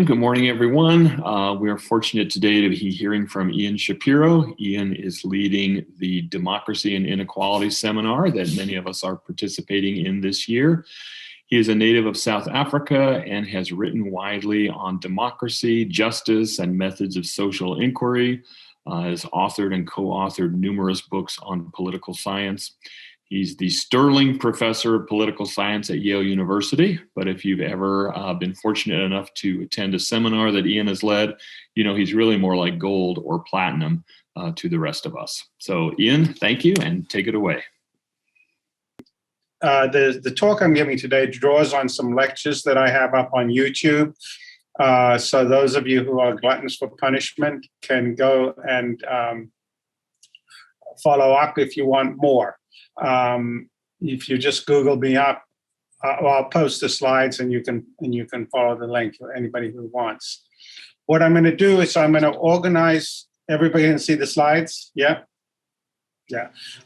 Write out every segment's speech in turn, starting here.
Good morning, everyone. We are fortunate today to be hearing from Ian Shapiro. Ian is leading the Democracy and Inequality seminar that many of us are participating in this year. He is a native of South Africa and has written widely on democracy, justice, and methods of social inquiry. Has authored and co-authored numerous books on political science. He's the Sterling Professor of Political Science at Yale University. But if you've ever been fortunate enough to attend a seminar that Ian has led, you know he's really more like gold or platinum to the rest of us. So Ian, thank you, and take it away. The talk I'm giving today draws on some lectures that I have up on YouTube. So those of you who are gluttons for punishment can go and follow up if you want more. If you just Google me up, I'll post the slides and you can follow the link for anybody who wants. What I'm going to do is I'm going to organize. Everybody can see the slides? Yeah.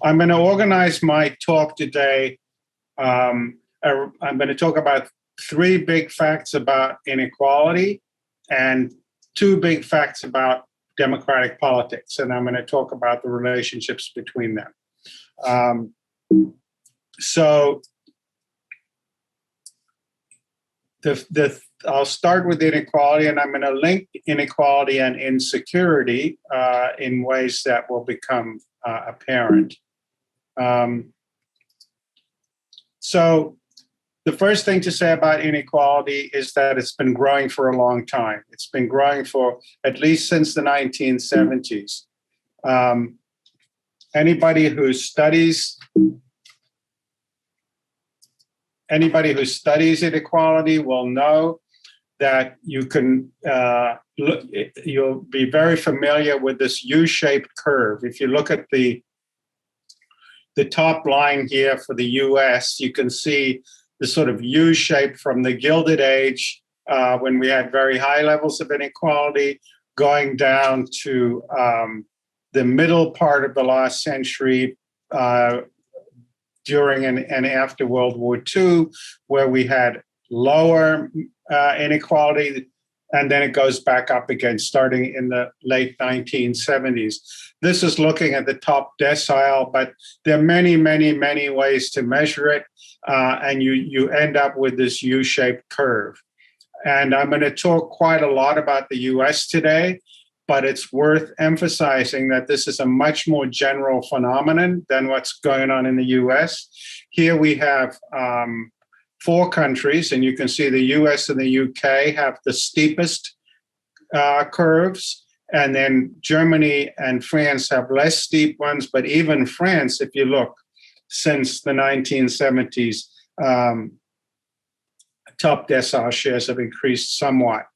I'm going to organize my talk today. I'm going to talk about 3 big facts about inequality and 2 big facts about democratic politics, and I'm going to talk about the relationships between them. So I'll start with inequality, and I'm going to link inequality and insecurity in ways that will become apparent. So the first thing to say about inequality is that it's been growing for a long time. It's been growing for at least since the 1970s. Anybody who studies inequality will know that you can you'll be very familiar with this U-shaped curve. If you look at the top line here for the US, you can see the sort of U-shape from the Gilded Age, when we had very high levels of inequality, going down to the middle part of the last century, during and after World War II, where we had lower inequality, and then it goes back up again, starting in the late 1970s. This is looking at the top decile, but there are many, many, many ways to measure it, and you end up with this U-shaped curve. And I'm going to talk quite a lot about the US today, but it's worth emphasizing that this is a much more general phenomenon than what's going on in the US. Here we have 4 countries, and you can see the US and the UK have the steepest curves, and then Germany and France have less steep ones, but even France, if you look, since the 1970s, top decile shares have increased somewhat.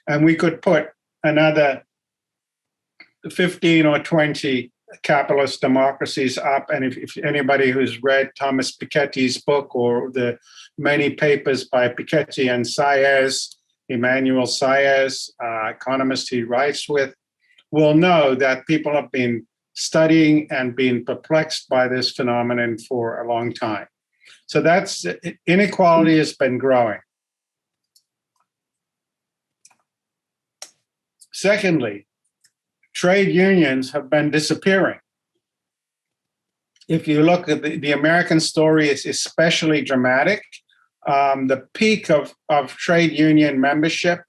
And we could put another 15 or 20 capitalist democracies up. And if anybody who's read Thomas Piketty's book or the many papers by Piketty and Saez, Emmanuel Saez, economist he writes with, will know that people have been studying and being perplexed by this phenomenon for a long time. So that's inequality has been growing. Secondly, trade unions have been disappearing. If you look at the American story, is especially dramatic. The peak of trade union membership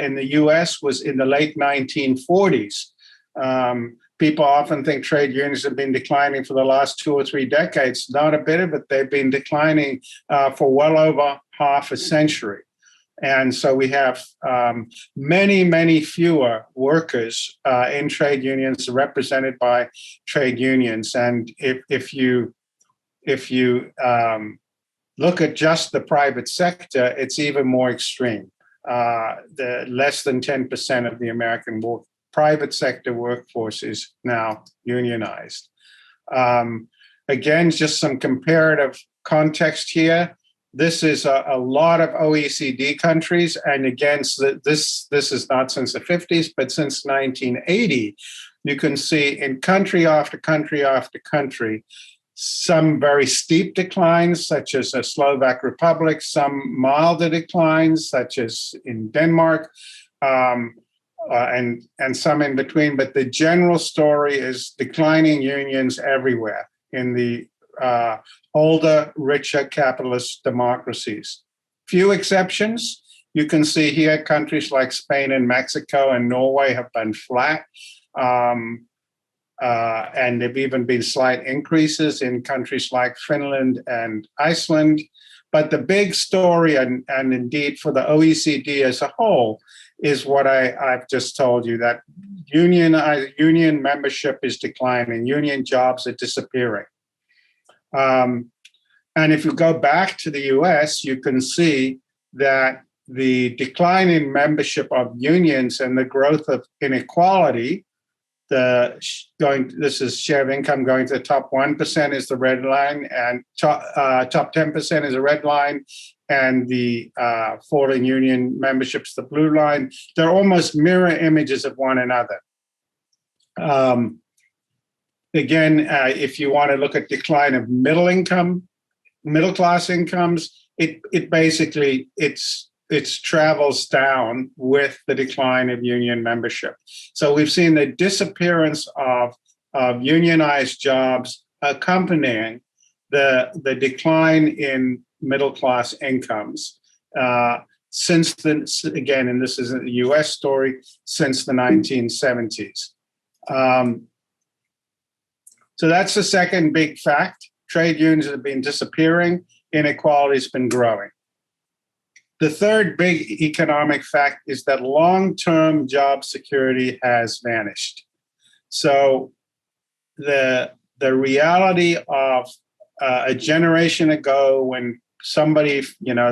in the US was in the late 1940s. People often think trade unions have been declining for the last 2 or 3 decades. Not a bit of it. They've been declining for well over half a century. And so we have many, many fewer workers in trade unions represented by trade unions. And if you look at just the private sector, it's even more extreme. The less than 10% of the American private sector workforce is now unionized. Again, just some comparative context here. This is a lot of OECD countries, and again, this is not since the 50s, but since 1980, you can see in country after country after country, some very steep declines, such as the Slovak Republic, some milder declines, such as in Denmark, and some in between. But the general story is declining unions everywhere in the older, richer capitalist democracies. Few exceptions. You can see here countries like Spain and Mexico and Norway have been flat. And there have even been slight increases in countries like Finland and Iceland. But the big story, and indeed for the OECD as a whole, is what I've just told you, that union membership is declining, union jobs are disappearing. And if you go back to the US, you can see that the decline in membership of unions and the growth of inequality, this is share of income going to the top 1% is the red line, and top 10% is the red line, and the falling union memberships the blue line. They're almost mirror images of one another. Again, if you want to look at decline of middle class incomes, it basically travels down with the decline of union membership. So we've seen the disappearance of unionized jobs accompanying the decline in middle class incomes since again, and this isn't a US story, since the 1970s. So that's the second big fact. Trade unions have been disappearing, inequality has been growing. The third big economic fact is that long-term job security has vanished. So the reality of a generation ago, when somebody,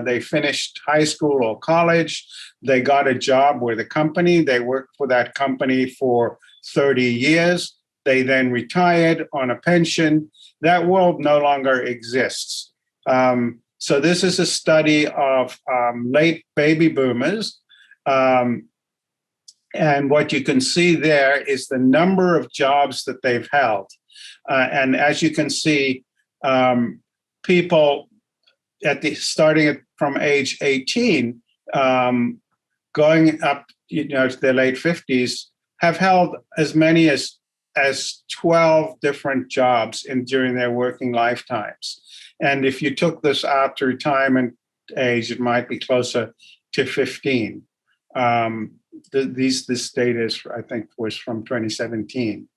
they finished high school or college, they got a job with a company, they worked for that company for 30 years, they then retired on a pension. That world no longer exists. So this is a study of late baby boomers. And what you can see there is the number of jobs that they've held. And as you can see, people starting from age 18, going up to their late 50s, have held as many as 12 different jobs during their working lifetimes. And if you took this out to retirement age, it might be closer to 15. This data I think was from 2017.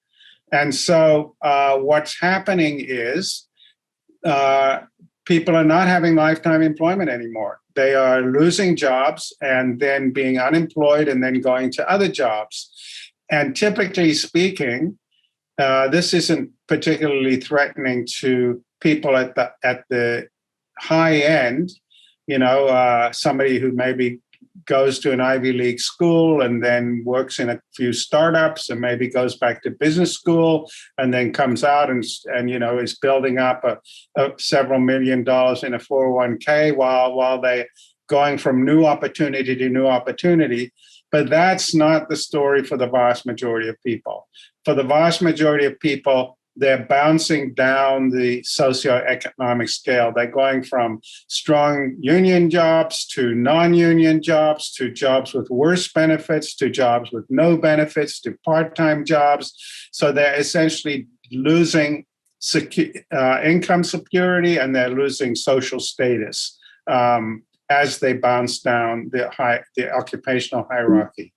And so what's happening is people are not having lifetime employment anymore. They are losing jobs and then being unemployed and then going to other jobs. And typically speaking, this isn't particularly threatening to people at the high end, somebody who maybe goes to an Ivy League school and then works in a few startups and maybe goes back to business school and then comes out and is building up several $1 million in a 401k while they're going from new opportunity to new opportunity. But that's not the story for the vast majority of people. For the vast majority of people, they're bouncing down the socioeconomic scale. They're going from strong union jobs to non-union jobs to jobs with worse benefits to jobs with no benefits to part-time jobs. So they're essentially losing income security and they're losing social status as they bounce down the occupational hierarchy.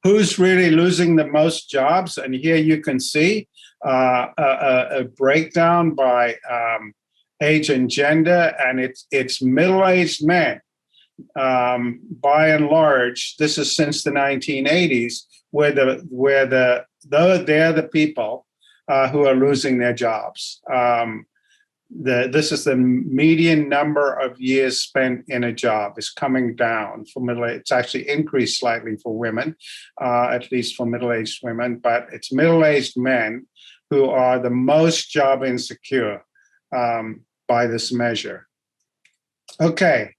Who's really losing the most jobs? And here you can see a breakdown by age and gender, and it's middle-aged men. By and large, this is since the 1980s, where they're the people who are losing their jobs. This is the median number of years spent in a job is coming down for middle-aged. It's actually increased slightly for women, at least for middle-aged women, but it's middle-aged men who are the most job insecure by this measure. Okay.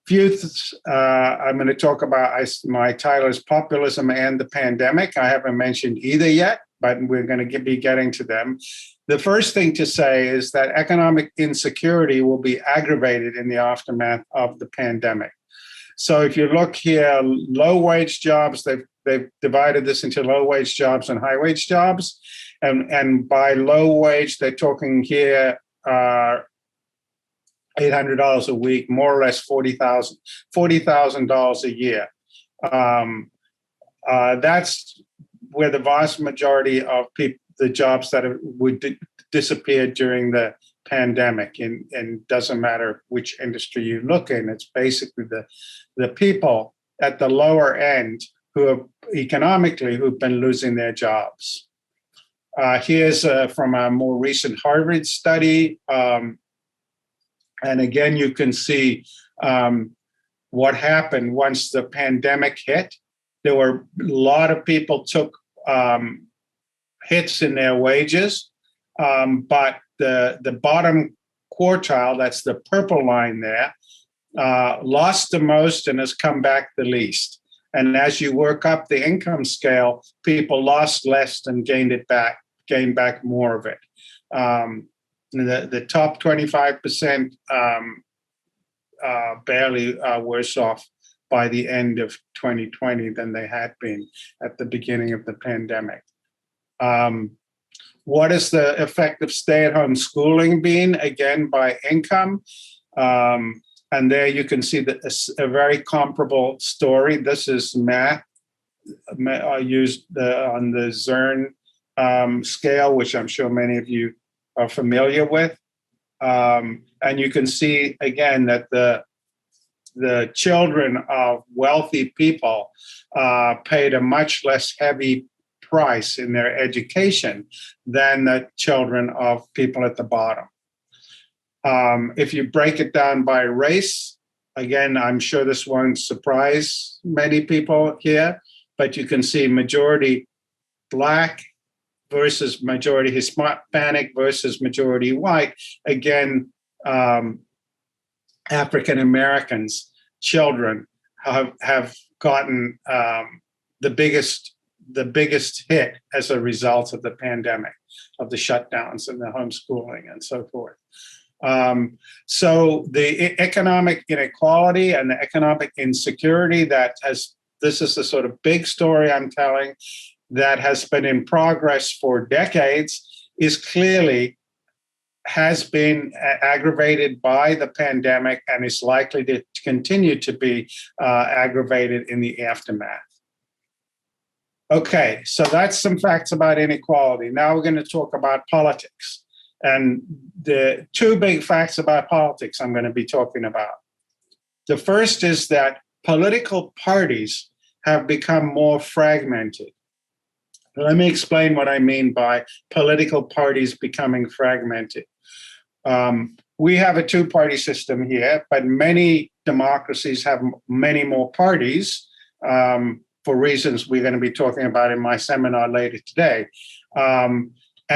I'm going to talk about, my title is Populism and the Pandemic. I haven't mentioned either yet, but we're going to be getting to them. The first thing to say is that economic insecurity will be aggravated in the aftermath of the pandemic. So if you look here, low wage jobs, they've divided this into low wage jobs and high wage jobs. And by low wage, they're talking here $800 a week, more or less $40,000 a year. That's where the vast majority of the jobs that would disappear during the pandemic, and doesn't matter which industry you look in. It's basically the people at the lower end who have economically who've been losing their jobs. Here's from a more recent Harvard study. And again, you can see what happened once the pandemic hit. There were a lot of people took hits in their wages, but the bottom quartile, that's the purple line there, lost the most and has come back the least. And as you work up the income scale, people lost less and gained back more of it. The top 25% barely worse off by the end of 2020 than they had been at the beginning of the pandemic. What is the effect of stay-at-home schooling been? Again, by income. And there you can see a very comparable story. This is math used on the Zern scale, which I'm sure many of you are familiar with. And you can see, again, that the children of wealthy people paid a much less heavy price in their education than the children of people at the bottom. If you break it down by race, again, I'm sure this won't surprise many people here, but you can see majority Black versus majority Hispanic versus majority white. Again, African Americans, children have gotten the biggest hit as a result of the pandemic, of the shutdowns and the homeschooling and so forth. So the economic inequality and the economic insecurity this is the sort of big story I'm telling, that has been in progress for decades, has been aggravated by the pandemic and is likely to continue to be aggravated in the aftermath. Okay, so that's some facts about inequality. Now we're going to talk about politics. And the two big facts about politics I'm going to be talking about. The first is that political parties have become more fragmented. Let me explain what I mean by political parties becoming fragmented. We have a two-party system here, but many democracies have many more parties for reasons we're going to be talking about in my seminar later today. And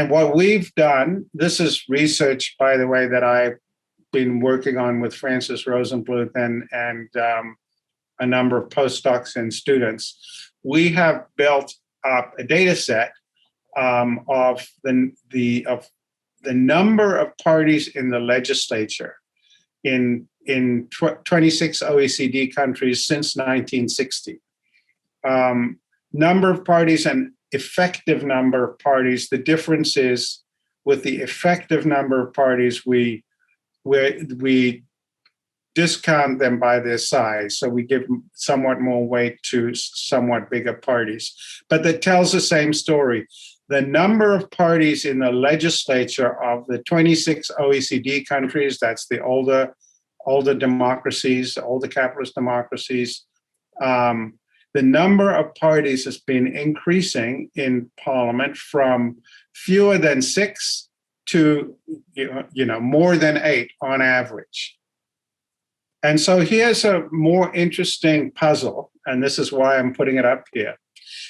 what we've done, this is research, by the way, that I've been working on with Francis Rosenbluth and a number of postdocs and students. We have built up a data set of the number of parties in the legislature in 26 OECD countries since 1960. Number of parties and effective number of parties. The difference is with the effective number of parties, we discount them by their size. So we give somewhat more weight to somewhat bigger parties. But that tells the same story. The number of parties in the legislature of the 26 OECD countries, that's the older democracies, older capitalist democracies, the number of parties has been increasing in parliament from fewer than 6 to more than 8 on average. And so here's a more interesting puzzle, and this is why I'm putting it up here.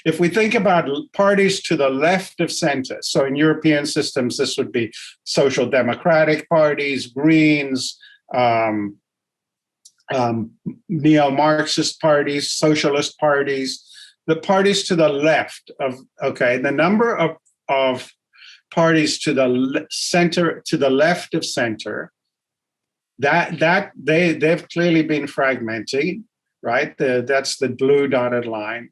If we think about parties to the left of center, so in European systems, this would be social democratic parties, Greens, neo-Marxist parties, socialist parties, the parties to the left of, the number of parties to the center, to the left of center, that they've clearly been fragmenting. right? That's the blue dotted line.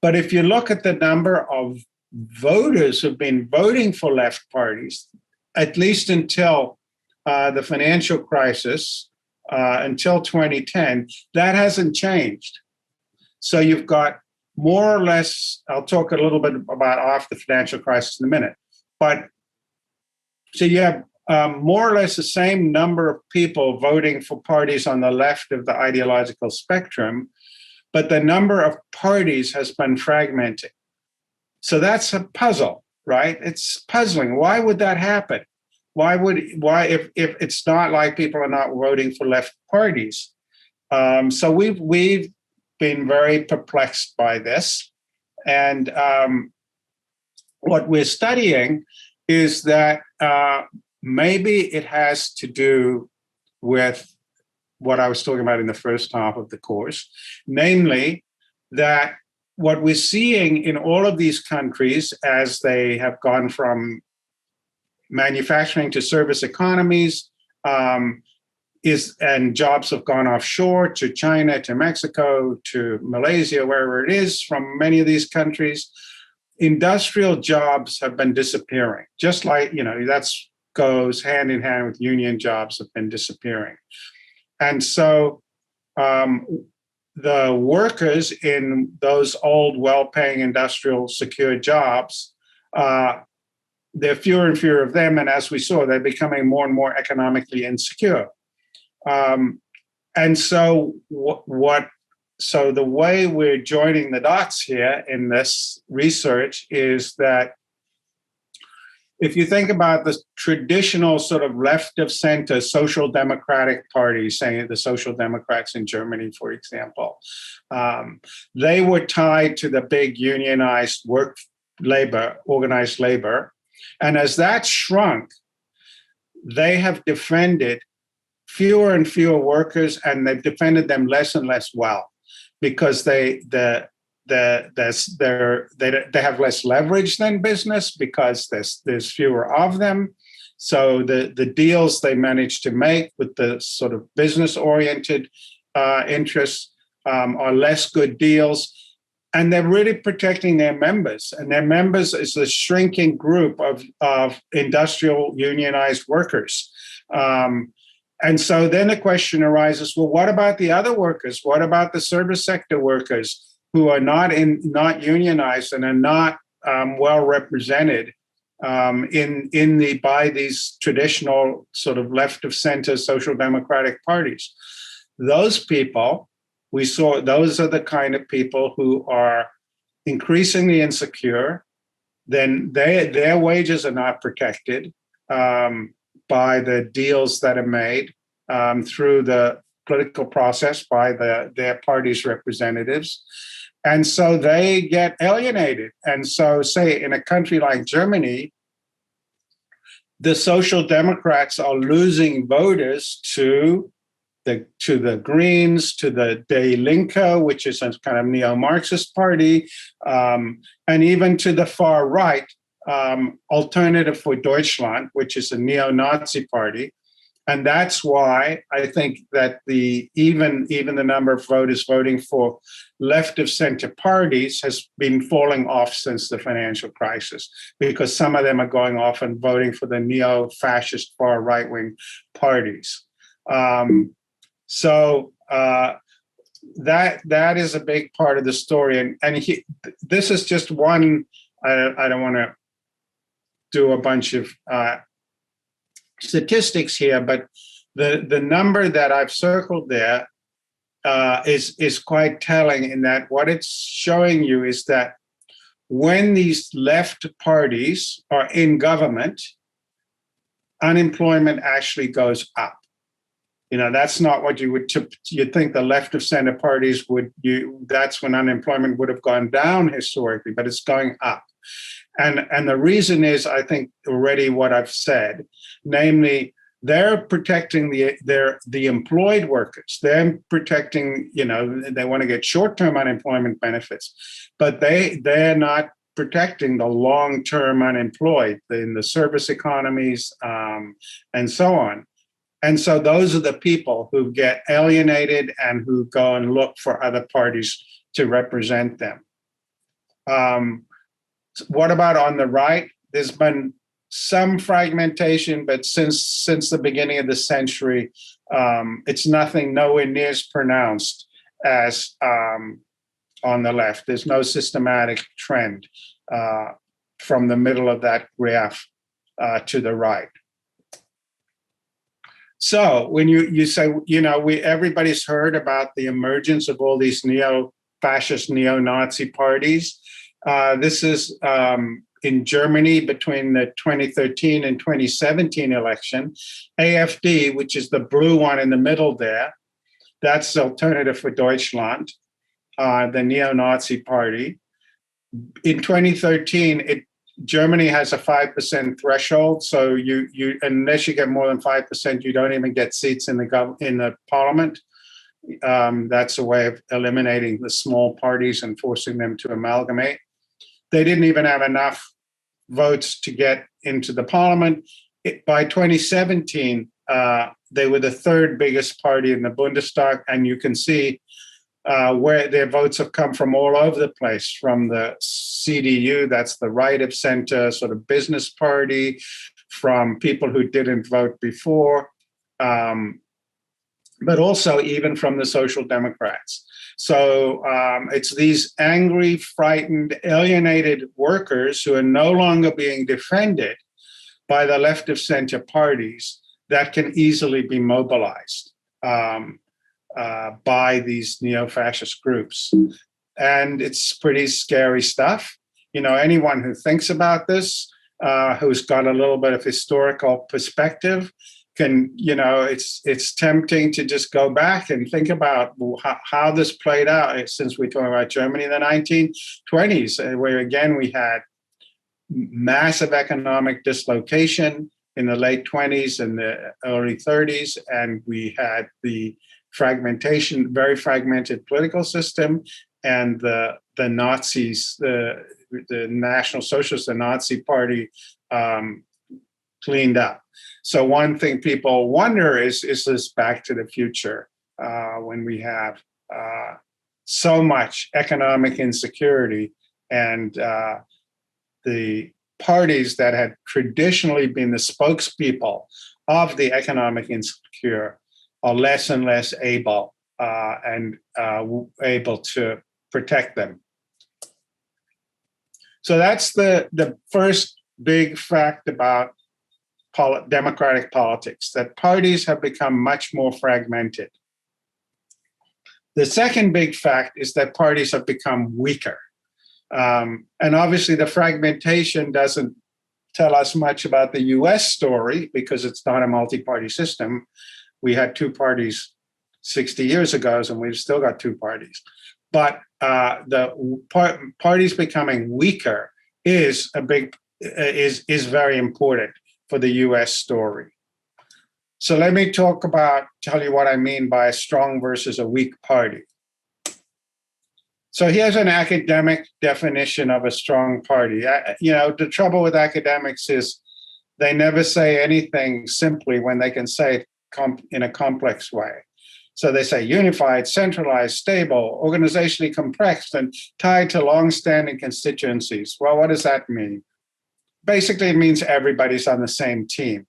But if you look at the number of voters who've been voting for left parties, at least until the financial crisis, until 2010, that hasn't changed. So you've got more or less, I'll talk a little bit about after the financial crisis in a minute, but so you have more or less the same number of people voting for parties on the left of the ideological spectrum, but the number of parties has been fragmenting. So that's a puzzle, right? It's puzzling. Why would that happen? Why if it's not like people are not voting for left parties? So we've been very perplexed by this, and what we're studying is that maybe it has to do with what I was talking about in the first half of the course, namely that what we're seeing in all of these countries as they have gone from manufacturing to service economies, and jobs have gone offshore to China, to Mexico, to Malaysia, wherever it is, from many of these countries. Industrial jobs have been disappearing, just like, that goes hand in hand with union jobs have been disappearing. And so the workers in those old, well-paying industrial secure jobs, there are fewer and fewer of them. And as we saw, they're becoming more and more economically insecure. And so so the way we're joining the dots here in this research is that if you think about the traditional sort of left of center social democratic parties, say the Social Democrats in Germany, for example, they were tied to the big unionized organized labor. And as that shrunk, they have defended fewer and fewer workers, and they've defended them less and less well because they have less leverage than business because there's fewer of them. So the deals they manage to make with the sort of business-oriented interests are less good deals. And they're really protecting their members. And their members is a shrinking group of industrial unionized workers. And so then the question arises, well, what about the other workers? What about the service sector workers who are not unionized and are not well represented by these traditional sort of left of center social democratic parties? Those people, we saw, those are the kind of people who are increasingly insecure. Then their wages are not protected by the deals that are made through the political process by their party's representatives. And so they get alienated. And so, say, in a country like Germany, the Social Democrats are losing voters to the Greens, to the Die Linke, which is a kind of neo-Marxist party, and even to the far right, Alternative for Deutschland, which is a neo-Nazi party. And that's why I think that even the number of voters voting for left of center parties has been falling off since the financial crisis, because some of them are going off and voting for the neo-fascist far right-wing parties. So that is a big part of the story. And this is just one, I don't want to do a bunch of statistics here, but the number that I've circled there is quite telling, in that what it's showing you is that when these left parties are in government, unemployment actually goes up. That's not what you'd think the left of center parties that's when unemployment would have gone down historically, but it's going up. And the reason is, I think, already what I've said, namely, they're protecting the employed workers. They're protecting, they want to get short-term unemployment benefits, but they're not protecting the long-term unemployed in the service economies and so on. And so those are the people who get alienated and who go and look for other parties to represent them. What about on the right? There's been some fragmentation, but since the beginning of the century, it's nowhere near as pronounced as on the left. There's no systematic trend from the middle of that graph to the right. So when you say, everybody's heard about the emergence of all these neo-fascist, neo-Nazi parties. This is in Germany between the 2013 and 2017 election. AfD, which is the blue one in the middle there, that's Alternative for Deutschland, the neo-Nazi party. In 2013, Germany has a 5% threshold, so you unless you get more than 5%, you don't even get seats in the parliament. That's a way of eliminating the small parties and forcing them to amalgamate. They didn't even have enough votes to get into the parliament. By 2017, they were the third biggest party in the Bundestag, and you can see where their votes have come from all over the place, from the CDU, that's the right of center sort of business party, from people who didn't vote before, but also even from the Social Democrats. So it's these angry, frightened, alienated workers who are no longer being defended by the left of center parties that can easily be mobilized by these neo-fascist groups. And it's pretty scary stuff. Anyone who thinks about this, who's got a little bit of historical perspective, can, it's tempting to just go back and think about how this played out, since we're talking about Germany in the 1920s, where again we had massive economic dislocation in the late 20s and the early 30s, and we had the fragmentation, very fragmented political system, and the Nazis, the National Socialists, the Nazi Party, cleaned up. So one thing people wonder is this back to the future when we have so much economic insecurity, and the parties that had traditionally been the spokespeople of the economic insecure are less and less able to protect them. So that's the first big fact about democratic politics, that parties have become much more fragmented. The second big fact is that parties have become weaker. And obviously the fragmentation doesn't tell us much about the US story, because it's not a multi-party system. We had two parties 60 years ago, and we've still got two parties. But the parties becoming weaker is very important for the US story. So let me tell you what I mean by a strong versus a weak party. So here's an academic definition of a strong party. The trouble with academics is they never say anything simply when they can say it in a complex way. So they say unified, centralized, stable, organizationally compressed, and tied to long-standing constituencies. Well, what does that mean? Basically, it means everybody's on the same team.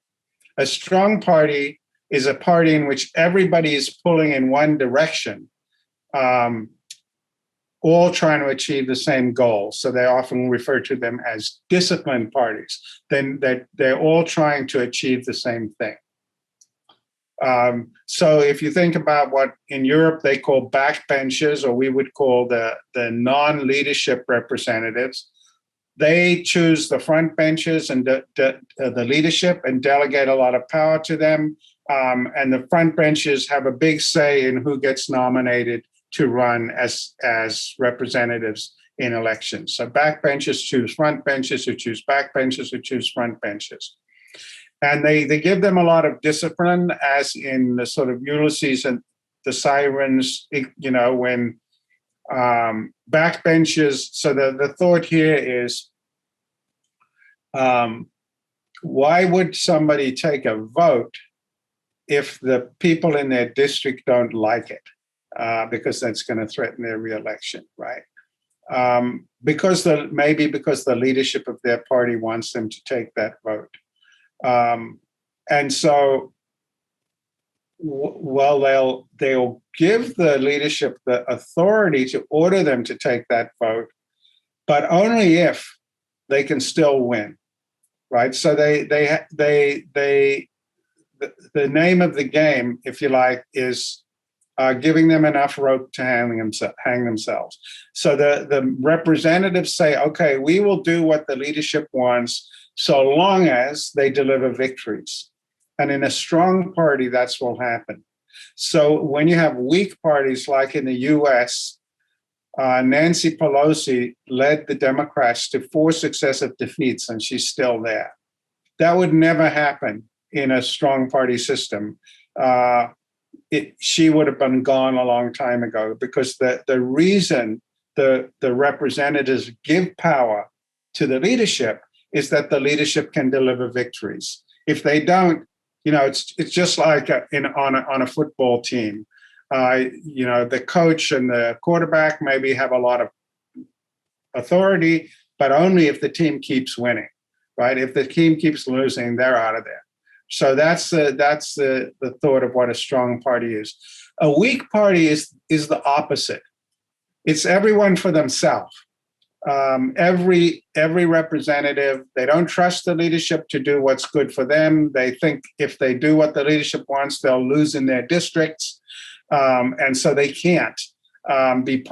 A strong party is a party in which everybody is pulling in one direction, all trying to achieve the same goal. So they often refer to them as disciplined parties. Then they're all trying to achieve the same thing. So if you think about what in Europe they call backbenchers, or we would call the non-leadership representatives, they choose the front benches and the leadership and delegate a lot of power to them. And the front benches have a big say in who gets nominated to run as representatives in elections. So backbenchers choose front benches, who choose backbenchers, who choose front benches. And they give them a lot of discipline, as in the sort of Ulysses and the Sirens, when backbenchers. So the thought here is, why would somebody take a vote if the people in their district don't like it, because that's going to threaten their reelection, right? Maybe because the leadership of their party wants them to take that vote. And so, well, they'll give the leadership the authority to order them to take that vote, but only if they can still win, right? So the name of the game, if you like, is giving them enough rope to hang themselves. So the representatives say, okay, we will do what the leadership wants so long as they deliver victories. And in a strong party, that's what will happen. So when you have weak parties like in the US, Nancy Pelosi led the Democrats to 4 successive defeats, and she's still there. That would never happen in a strong party system. She would have been gone a long time ago, because the reason the representatives give power to the leadership is that the leadership can deliver victories. If they don't, it's just like on a football team. The coach and the quarterback maybe have a lot of authority, but only if the team keeps winning, right? If the team keeps losing, they're out of there. So that's the thought of what a strong party is. A weak party is the opposite. It's everyone for themselves. Every representative, they don't trust the leadership to do what's good for them. They think if they do what the leadership wants, they'll lose in their districts. And so they can't be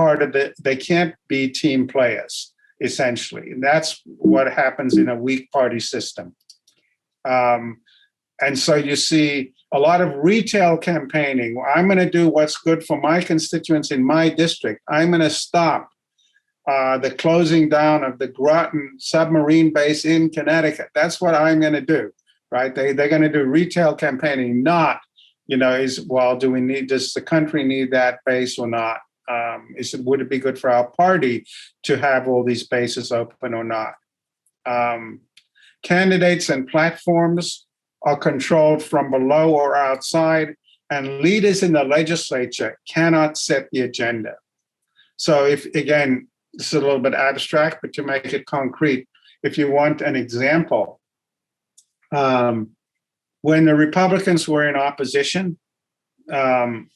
they can't be team players, essentially. And that's what happens in a weak party system. And so you see a lot of retail campaigning. I'm going to do what's good for my constituents in my district. I'm going to stop the closing down of the Groton submarine base in Connecticut. That's what I'm going to do, right? They're going to do retail campaigning, not, does the country need that base or not? Would it be good for our party to have all these bases open or not? Candidates and platforms are controlled from below or outside, and leaders in the legislature cannot set the agenda. So this is a little bit abstract, but to make it concrete, if you want an example, when the Republicans were in opposition during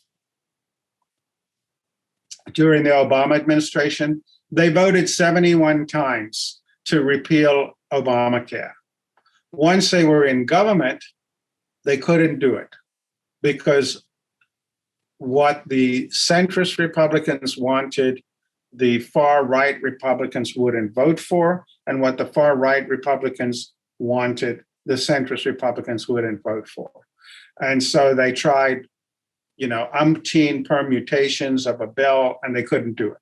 the Obama administration, they voted 71 times to repeal Obamacare. Once they were in government, they couldn't do it, because what the centrist Republicans wanted, the far right Republicans wouldn't vote for, and what the far right Republicans wanted, the centrist Republicans wouldn't vote for. And so they tried, umpteen permutations of a bill, and they couldn't do it.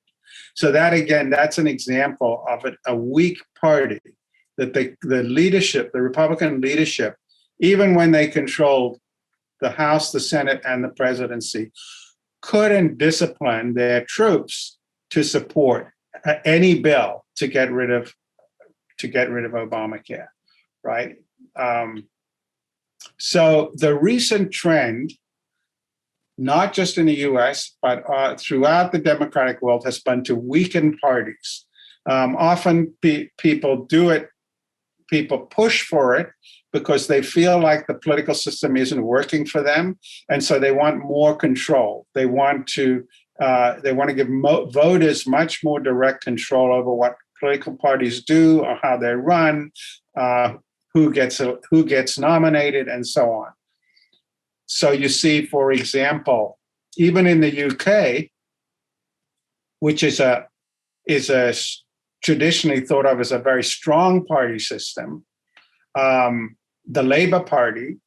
So that's an example of a weak party, that the leadership, the Republican leadership, even when they controlled the House, the Senate, and the presidency, couldn't discipline their troops to support any bill to get rid of Obamacare, right? So the recent trend, not just in the US, but throughout the democratic world, has been to weaken parties. Often people do it, people push for it because they feel like the political system isn't working for them, and so they want more control. They want to give voters much more direct control over what political parties do or how they run, who gets nominated, and so on. So you see, for example, even in the UK, which is traditionally thought of as a very strong party system, the Labour Party,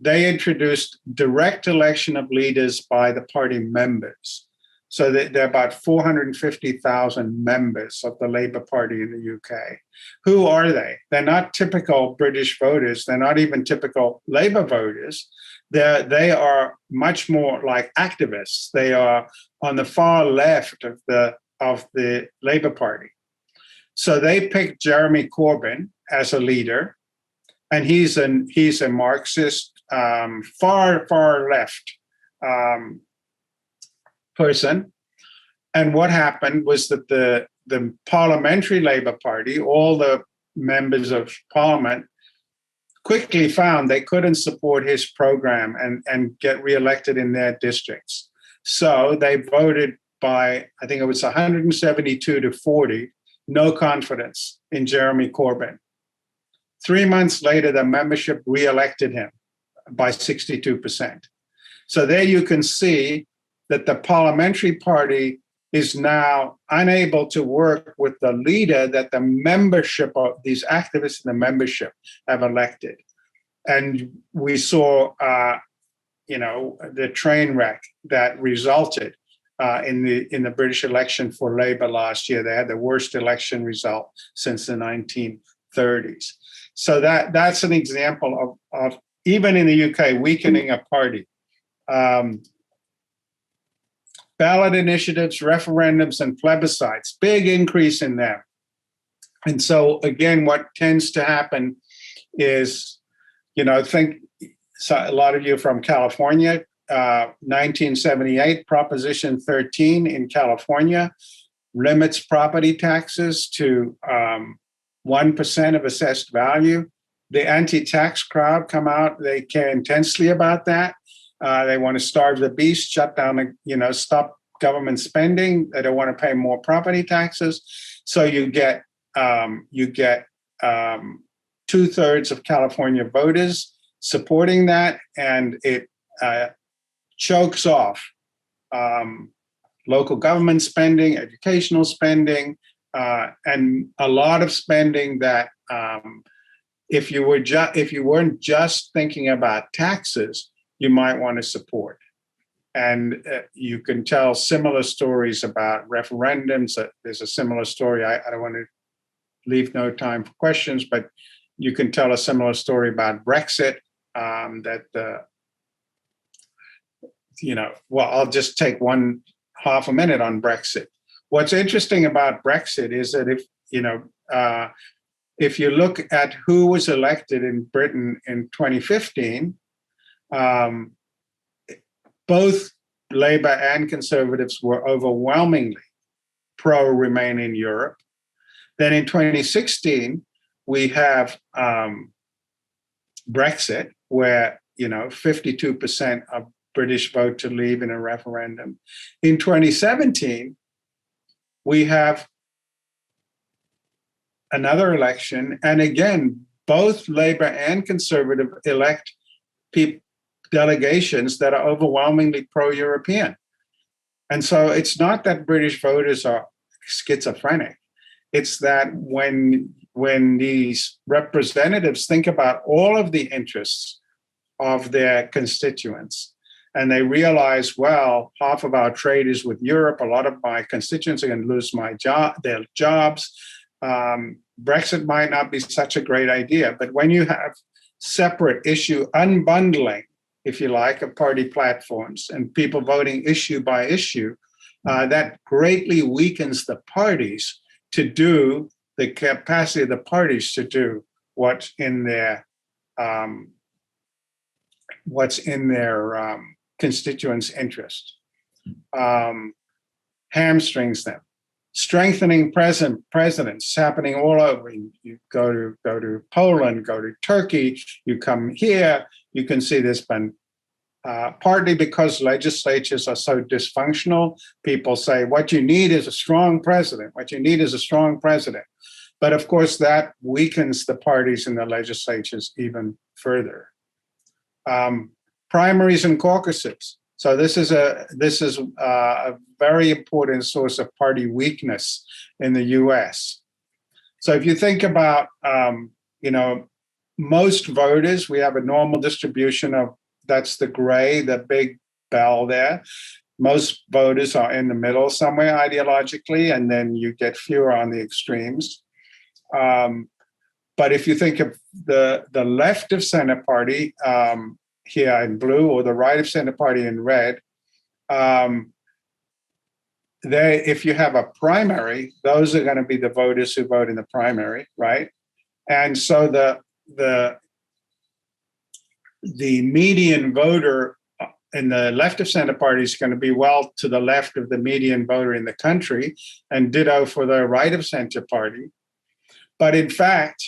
they introduced direct election of leaders by the party members. So there are about 450,000 members of the Labour Party in the UK. Who are they? They're not typical British voters. They're not even typical Labour voters. They are much more like activists. They are on the far left of the Labour Party. So they picked Jeremy Corbyn as a leader, and he's a Marxist far left person. And what happened was that the Parliamentary Labour Party, all the members of Parliament, quickly found they couldn't support his program and get reelected in their districts. So they voted by, I think it was 172 to 40, no confidence in Jeremy Corbyn. 3 months later, the membership reelected him by 62%. So there you can see that the Parliamentary Party is now unable to work with the leader that the membership of these activists in the membership have elected. And we saw, the train wreck that resulted in the British election for Labour last year. They had the worst election result since the 1930s. So that's an example of even in the UK, weakening a party. Ballot initiatives, referendums, and plebiscites, big increase in them. And so again, what tends to happen is, so a lot of you are from California, 1978, Proposition 13 in California limits property taxes to 1% of assessed value. The anti-tax crowd come out, they care intensely about that. They want to starve the beast, shut down, stop government spending. They don't want to pay more property taxes. So you get 2/3 of California voters supporting that, and it chokes off local government spending, educational spending, and a lot of spending that if you weren't just thinking about taxes, you might want to support. And you can tell similar stories about referendums. There's a similar story. I don't want to leave no time for questions, but you can tell a similar story about Brexit. I'll just take half a minute on Brexit. What's interesting about Brexit is that if you look at who was elected in Britain in 2015, both Labour and Conservatives were overwhelmingly pro-Remain in Europe. Then in 2016, we have Brexit, where 52% of British vote to leave in a referendum. In 2017, we have another election, and again, both Labour and Conservative elect delegations that are overwhelmingly pro-European. And so it's not that British voters are schizophrenic. It's that when these representatives think about all of the interests of their constituents, and they realize, well, half of our trade is with Europe, a lot of my constituents are going to lose their jobs. Brexit might not be such a great idea, but when you have separate issue unbundling, if you like, of party platforms and people voting issue by issue, that greatly weakens the parties to do the capacity of the parties to do what's in their constituents' interest. Hamstrings them. Strengthening presidents happening all over. You go to Poland, go to Turkey, you come here, you can see this been partly because legislatures are so dysfunctional. People say, what you need is a strong president. What you need is a strong president. But of course, that weakens the parties in the legislatures even further. Primaries and caucuses. So this is a very important source of party weakness in the US. So if you think about, most voters, we have a normal distribution of, that's the gray, the big bell there. Most voters are in the middle somewhere ideologically, and then you get fewer on the extremes. But if you think of the left of center party, here in blue, or the right of center party in red, if you have a primary, those are going to be the voters who vote in the primary, right? And so the the median voter in the left of center party is going to be well to the left of the median voter in the country, and ditto for the right of center party. But in fact,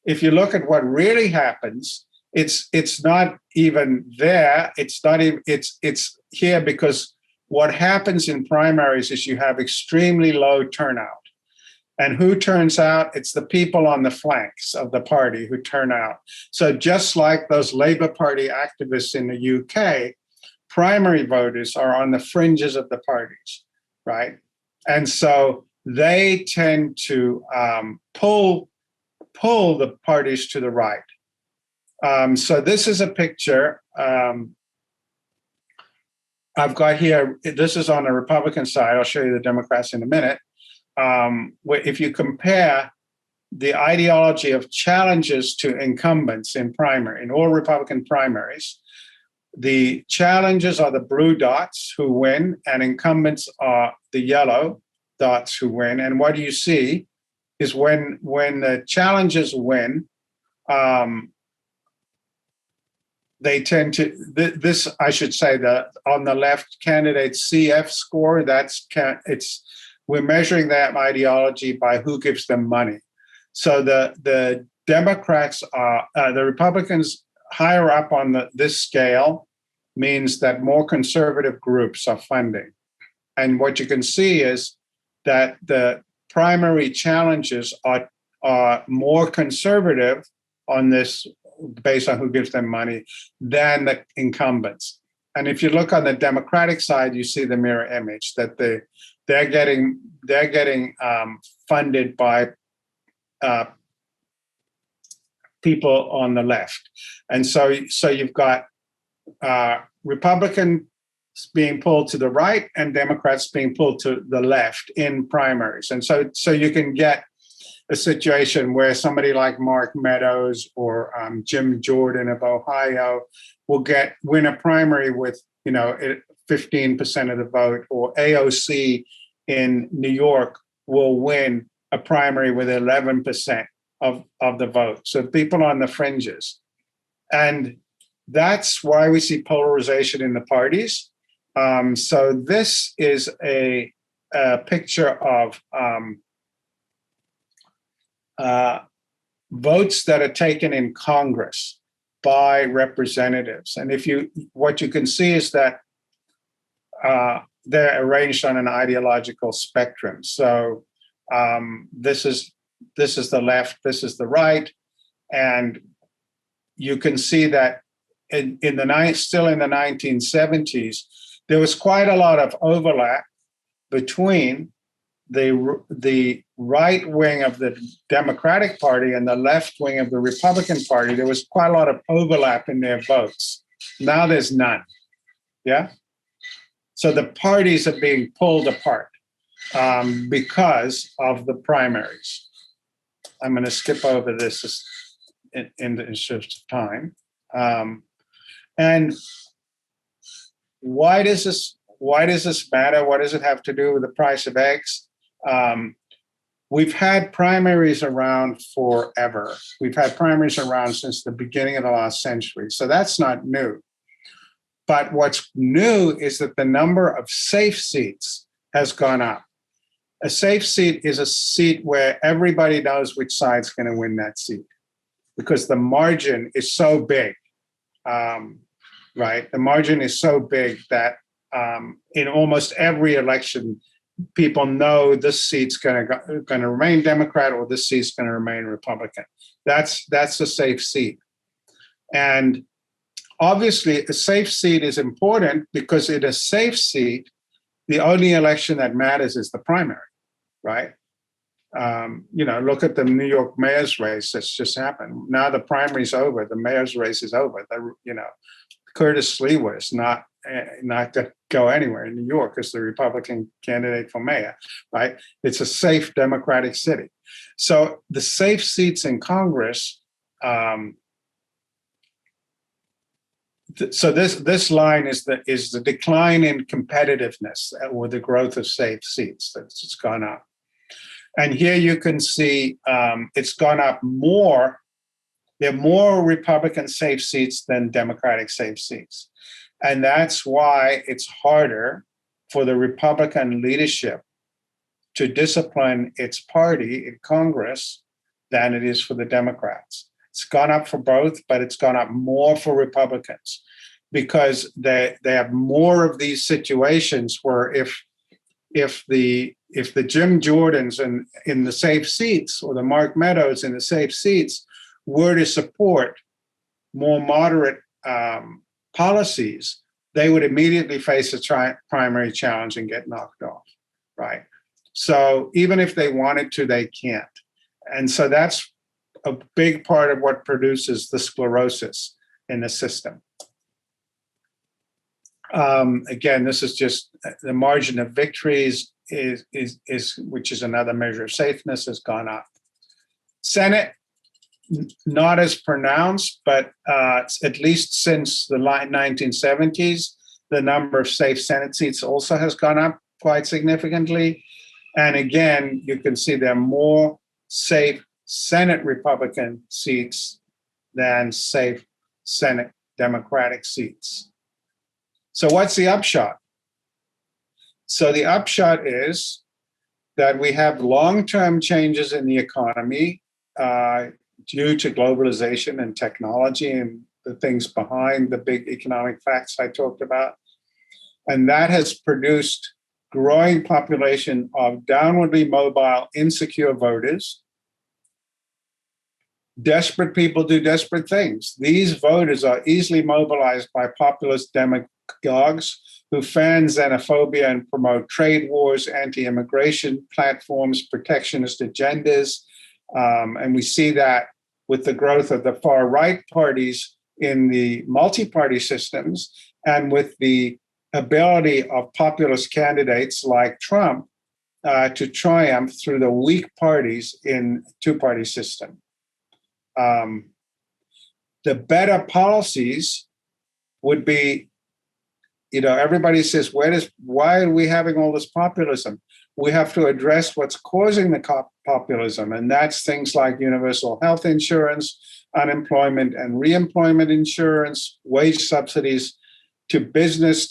if you look at what really happens, it's not even there. It's not even, it's here because what happens in primaries is you have extremely low turnout. And who turns out? It's the people on the flanks of the party who turn out. So just like those Labour Party activists in the UK, primary voters are on the fringes of the parties, right? And so they tend to pull the parties to the right. So this is a picture I've got here. This is on the Republican side. I'll show you the Democrats in a minute. If you compare the ideology of challenges to incumbents in all Republican primaries, the challenges are the blue dots who win, and incumbents are the yellow dots who win. And what you see is when the challenges win, they tend to, this, I should say, that on the left, candidate CF score, we're measuring that ideology by who gives them money. So the Democrats are, the Republicans higher up on this scale means that more conservative groups are funding. And what you can see is that the primary challenges are more conservative on this, based on who gives them money, than the incumbents. And if you look on the Democratic side, you see the mirror image, that they're getting funded by people on the left. And so you've got Republicans being pulled to the right and Democrats being pulled to the left in primaries. And so you can get a situation where somebody like Mark Meadows or Jim Jordan of Ohio will win a primary with 15% of the vote, or AOC in New York will win a primary with 11% of the vote. So people on the fringes. And that's why we see polarization in the parties. So this is a picture of votes that are taken in Congress by representatives. And what you can see is that they're arranged on an ideological spectrum. So this is the left, this is the right, and you can see that still in the 1970s, there was quite a lot of overlap between the right wing of the Democratic Party and the left wing of the Republican Party. There was quite a lot of overlap in their votes. Now there's none. Yeah. So the parties are being pulled apart because of the primaries. I'm going to skip over this in the interest of time. And why does this matter? What does it have to do with the price of eggs? We've had primaries around forever. We've had primaries around since the beginning of the last century. So that's not new. But what's new is that the number of safe seats has gone up. A safe seat is a seat where everybody knows which side's going to win that seat because the margin is so big, right? The margin is so big that in almost every election, people know this seat's going to remain Democrat or this seat's going to remain Republican. That's a safe seat. And obviously, a safe seat is important because in a safe seat, the only election that matters is the primary, right? Look at the New York mayor's race that's just happened. Now the primary's over, the mayor's race is over. Curtis Sliwa is not going to go anywhere in New York as the Republican candidate for mayor, right? It's a safe Democratic city. So the safe seats in Congress. So this line is the decline in competitiveness or the growth of safe seats. It's gone up. And here you can see it's gone up more. There are more Republican safe seats than Democratic safe seats. And that's why it's harder for the Republican leadership to discipline its party in Congress than it is for the Democrats. It's gone up for both, but it's gone up more for Republicans because they have more of these situations where if the Jim Jordans in the safe seats or the Mark Meadows in the safe seats were to support more moderate policies, they would immediately face a primary challenge and get knocked off, right? So even if they wanted to, they can't. And so that's a big part of what produces the sclerosis in the system. Again, this is just the margin of victories is which is another measure of safeness, has gone up. Senate, not as pronounced, but at least since the 1970s, the number of safe Senate seats also has gone up quite significantly. And again, you can see there are more safe Senate Republican seats than safe Senate Democratic seats. So what's the upshot? So the upshot is that we have long-term changes in the economy due to globalization and technology and the things behind the big economic facts I talked about. And that has produced growing population of downwardly mobile, insecure voters. Desperate people do desperate things. These voters are easily mobilized by populist demagogues who fan xenophobia and promote trade wars, anti-immigration platforms, protectionist agendas. And we see that with the growth of the far-right parties in the multi-party systems and with the ability of populist candidates like Trump to triumph through the weak parties in two-party system. The better policies would be, everybody says, why are we having all this populism? We have to address what's causing the populism, and that's things like universal health insurance, unemployment and reemployment insurance, wage subsidies to business,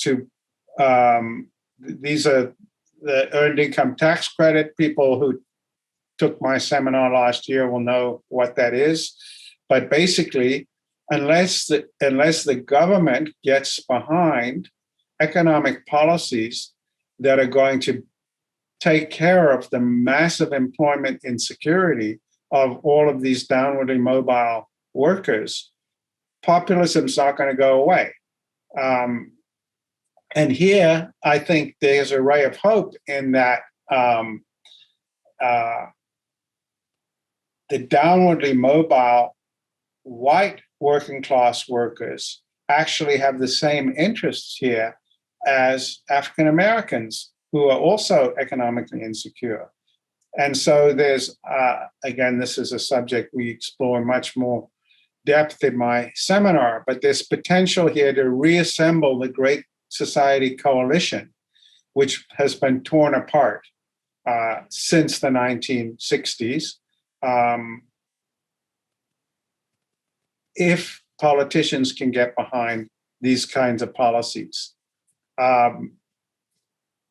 these are the earned income tax credit. People who took my seminar last year will know what that is. But basically, unless the government gets behind economic policies that are going to take care of the massive employment insecurity of all of these downwardly mobile workers, populism is not going to go away. And here, I think there's a ray of hope in that the downwardly mobile white working class workers actually have the same interests here as African Americans who are also economically insecure. And so there's, again, this is a subject we explore much more depth in my seminar, but there's potential here to reassemble the Great Society Coalition, which has been torn apart since the 1960s. If politicians can get behind these kinds of policies.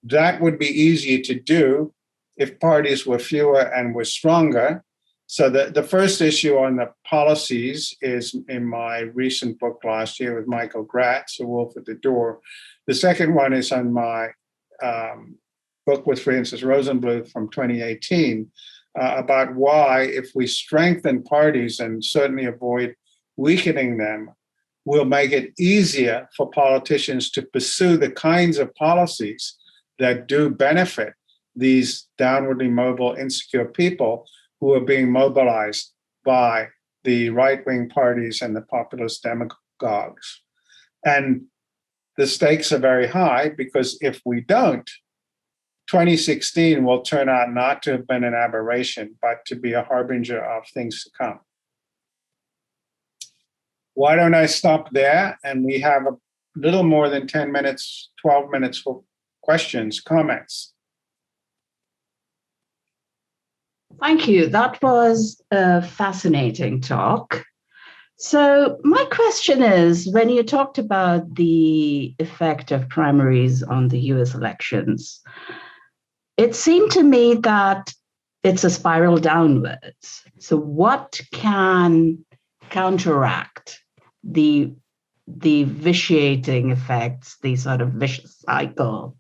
That would be easier to do if parties were fewer and were stronger. So the first issue on the policies is in my recent book last year with Michael Gratz, A Wolf at the Door. The second one is on my book with Francis Rosenbluth from 2018 about why, if we strengthen parties and certainly avoid weakening them, will make it easier for politicians to pursue the kinds of policies that do benefit these downwardly mobile, insecure people who are being mobilized by the right-wing parties and the populist demagogues. And the stakes are very high because if we don't, 2016 will turn out not to have been an aberration, but to be a harbinger of things to come. Why don't I stop there? And we have a little more than 10 minutes, 12 minutes for questions, comments. Thank you. That was a fascinating talk. So my question is, when you talked about the effect of primaries on the US elections, it seemed to me that it's a spiral downwards. So what can counteract the vitiating effects, the sort of vicious cycle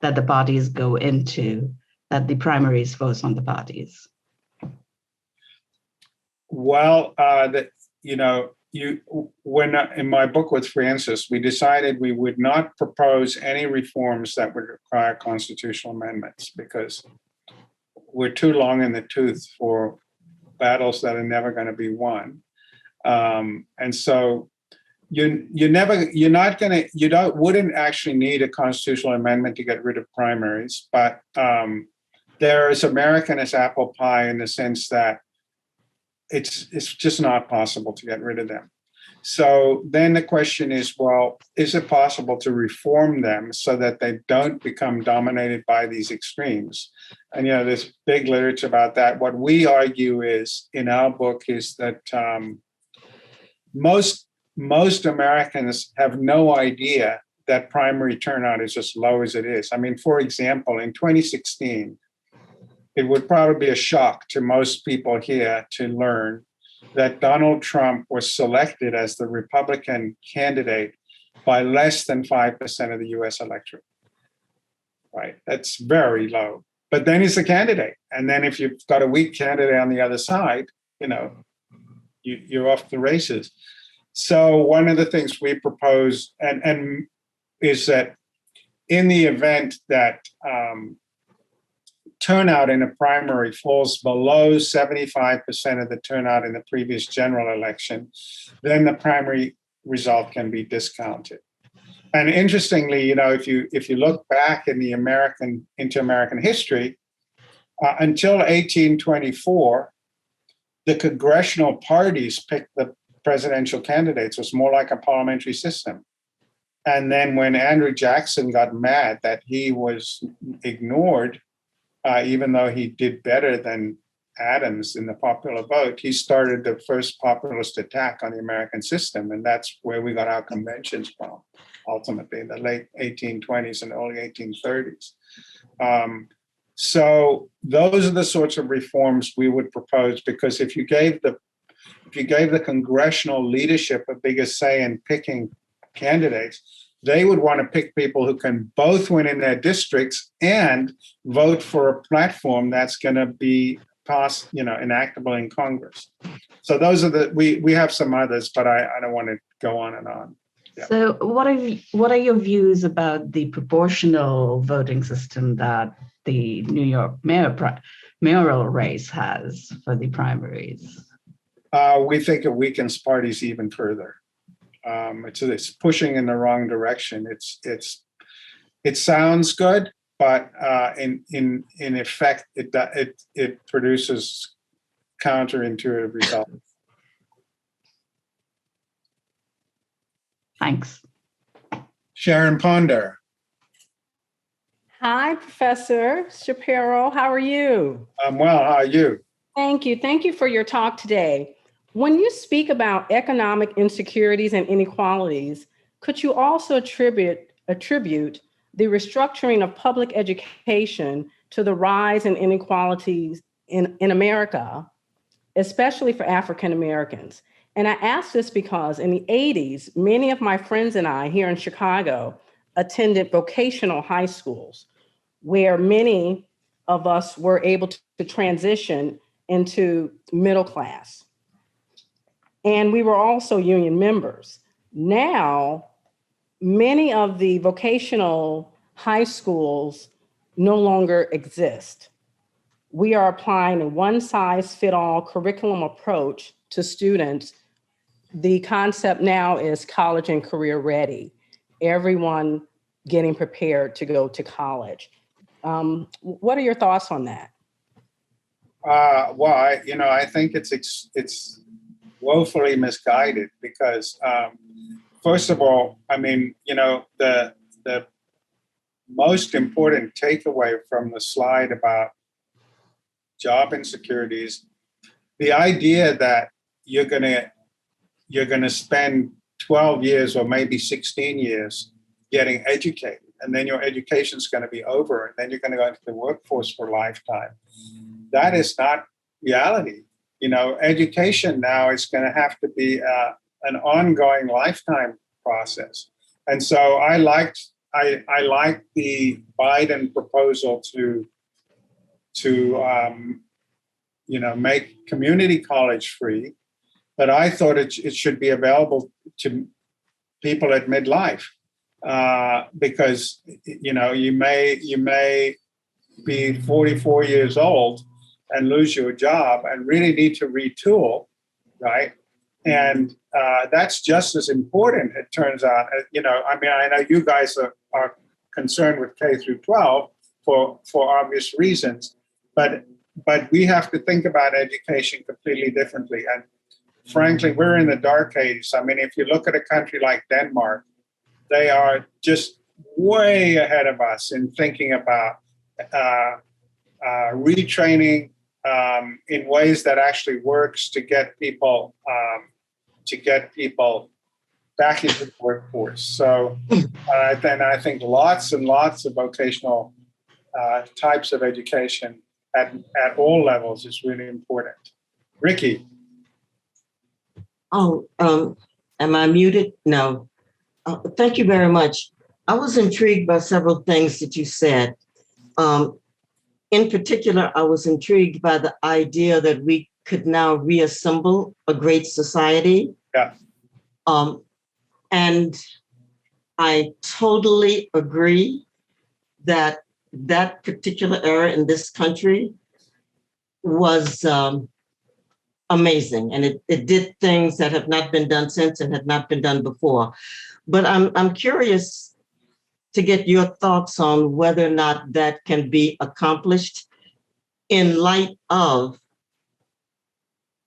that the parties go into, that the primaries force on the parties? Well, when in my book with Francis, we decided we would not propose any reforms that would require constitutional amendments because we're too long in the tooth for battles that are never going to be won. And so wouldn't actually need a constitutional amendment to get rid of primaries, but they're as American as apple pie in the sense that it's just not possible to get rid of them. So then the question is, well, is it possible to reform them so that they don't become dominated by these extremes? And there's big literature about that. What we argue is in our book is that most Americans have no idea that primary turnout is as low as it is. I mean, for example, in 2016, it would probably be a shock to most people here to learn that Donald Trump was selected as the Republican candidate by less than 5% of the US electorate. Right? That's very low. But then he's a candidate. And then if you've got a weak candidate on the other side, you're off the races. So one of the things we propose and is that in the event that turnout in a primary falls below 75% of the turnout in the previous general election, then the primary result can be discounted. And interestingly, if you look back in the into American history, until 1824, the congressional parties picked the presidential candidates. It was more like a parliamentary system. And then when Andrew Jackson got mad that he was ignored, even though he did better than Adams in the popular vote, he started the first populist attack on the American system. And that's where we got our conventions from, ultimately, in the late 1820s and early 1830s. So those are the sorts of reforms we would propose, because if you gave the congressional leadership a bigger say in picking candidates, they would want to pick people who can both win in their districts and vote for a platform that's going to be passed, enactable in Congress. So those are we have some others, but I don't want to go on and on. Yeah. So what are your views about the proportional voting system that the New York mayoral race has for the primaries? We think it weakens parties even further. It's pushing in the wrong direction. It sounds good, but in effect, it produces counterintuitive results. Thanks. Sharon Ponder. Hi, Professor Shapiro. How are you? I'm well. How are you? Thank you. Thank you for your talk today. When you speak about economic insecurities and inequalities, could you also attribute the restructuring of public education to the rise in inequalities in America, especially for African Americans? And I ask this because in the 80s, many of my friends and I here in Chicago attended vocational high schools, where many of us were able to transition into middle class. And we were also union members. Now, many of the vocational high schools no longer exist. We are applying a one-size-fits-all curriculum approach to students. The concept now is college and career ready. Everyone getting prepared to go to college. What are your thoughts on that? Well, I think it's woefully misguided because, first of all, I mean, the most important takeaway from the slide about job insecurities, the idea that you're going to you're going to spend 12 years or maybe 16 years getting educated. And then your education's going to be over. And then you're going to go into the workforce for a lifetime. That is not reality. Education now is going to have to be an ongoing lifetime process. And so I liked the Biden proposal to make community college free, but I thought it should be available to people at midlife, because you may be 44 years old and lose your job and really need to retool, right? And that's just as important, it turns out. I know you guys are concerned with K through 12 for obvious reasons, but we have to think about education completely differently. And frankly, we're in the dark ages. I mean, if you look at a country like Denmark, they are just way ahead of us in thinking about retraining in ways that actually works to get people back into the workforce. So then I think lots and lots of vocational types of education at all levels is really important. Ricky. Oh, am I muted? No. Thank you very much. I was intrigued by several things that you said. In particular, I was intrigued by the idea that we could now reassemble a great society. Yeah. And I totally agree that particular era in this country was amazing. And it did things that have not been done since and had not been done before. But I'm curious to get your thoughts on whether or not that can be accomplished in light of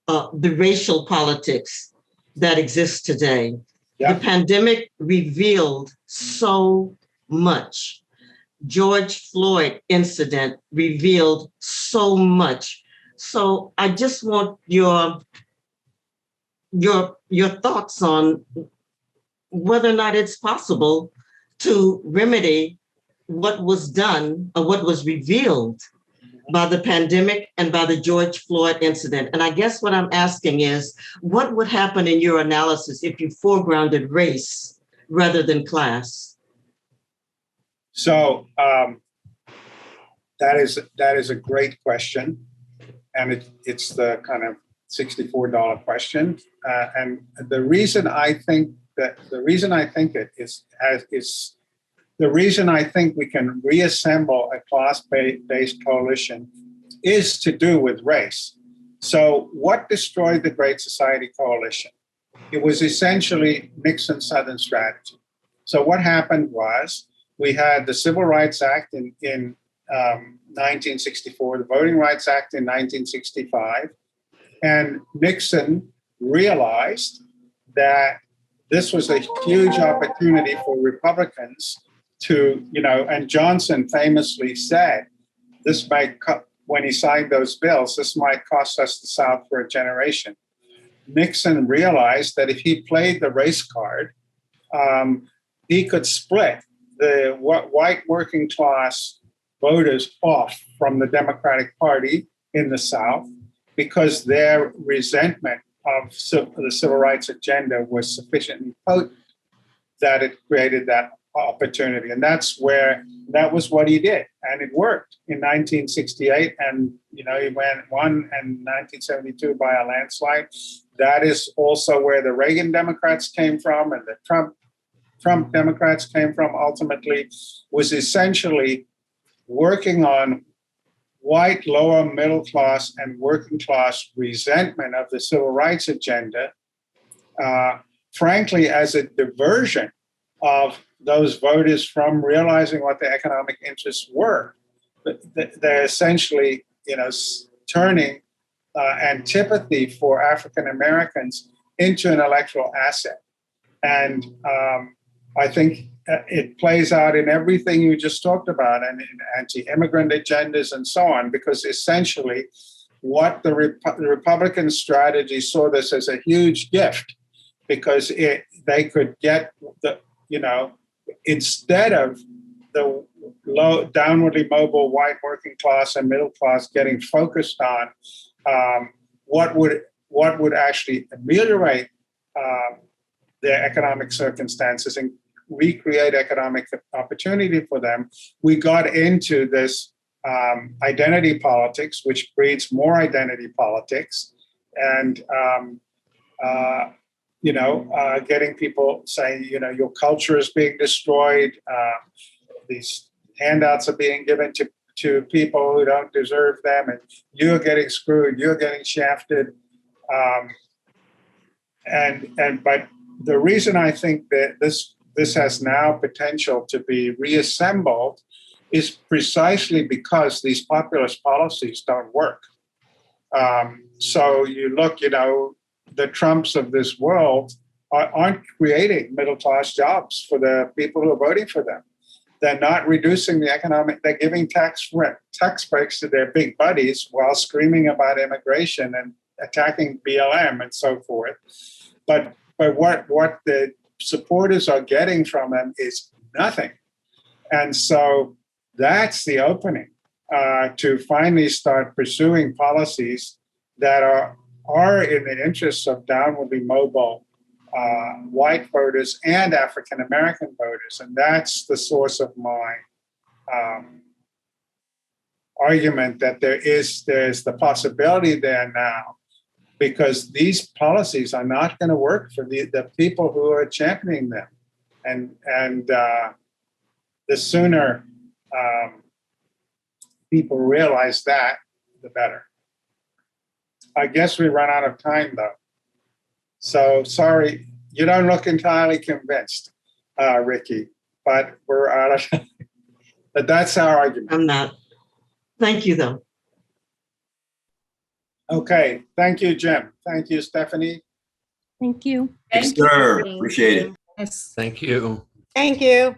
the racial politics that exists today. Yeah. The pandemic revealed so much. George Floyd incident revealed so much. So I just want your thoughts on whether or not it's possible to remedy what was done or what was revealed by the pandemic and by the George Floyd incident. And I guess what I'm asking is, what would happen in your analysis if you foregrounded race rather than class? So that is a great question. And it's the kind of $64 question. And the reason I think we can reassemble a class-based coalition is to do with race. So what destroyed the Great Society Coalition? It was essentially Nixon's Southern strategy. So what happened was we had the Civil Rights Act in 1964, the Voting Rights Act in 1965, and Nixon realized that this was a huge opportunity for Republicans to, and Johnson famously said, this might, when he signed those bills, this might cost us the South for a generation. Nixon realized that if he played the race card, he could split the white working class voters off from the Democratic Party in the South because their resentment of the civil rights agenda was sufficiently potent that it created that opportunity. And that was what he did. And it worked in 1968. And, he won in 1972 by a landslide. That is also where the Reagan Democrats came from and the Trump Democrats came from, ultimately, was essentially working on white, lower middle class and working class resentment of the civil rights agenda, frankly, as a diversion of those voters from realizing what their economic interests were. They're essentially, turning antipathy for African Americans into an electoral asset. And I think it plays out in everything you just talked about and in anti-immigrant agendas and so on, because essentially what the Republican strategy saw this as a huge gift because they could get the, instead of the low, downwardly mobile white working class and middle class getting focused on what would actually ameliorate their economic circumstances and recreate economic opportunity for them, we got into this identity politics, which breeds more identity politics, and getting people saying, your culture is being destroyed. These handouts are being given to people who don't deserve them, and you're getting screwed. You're getting shafted. But the reason I think that this has now potential to be reassembled is precisely because these populist policies don't work. So you look, the Trumps of this world aren't creating middle-class jobs for the people who are voting for them. They're not reducing the economic, they're giving tax breaks to their big buddies while screaming about immigration and attacking BLM and so forth. But what the supporters are getting from them is nothing. And so that's the opening to finally start pursuing policies that are in the interests of downwardly mobile white voters and African American voters. And that's the source of my argument that there's the possibility there now, because these policies are not going to work for the people who are championing them. And the sooner people realize that, the better. I guess we run out of time, though. So sorry, you don't look entirely convinced, Ricky, but we're out of time. But that's our argument. I'm not. Thank you, though. Okay, thank you, Jim. Thank you, Stephanie. Thank you. Thanks, sir. Appreciate it. Yes. Thank you. Thank you.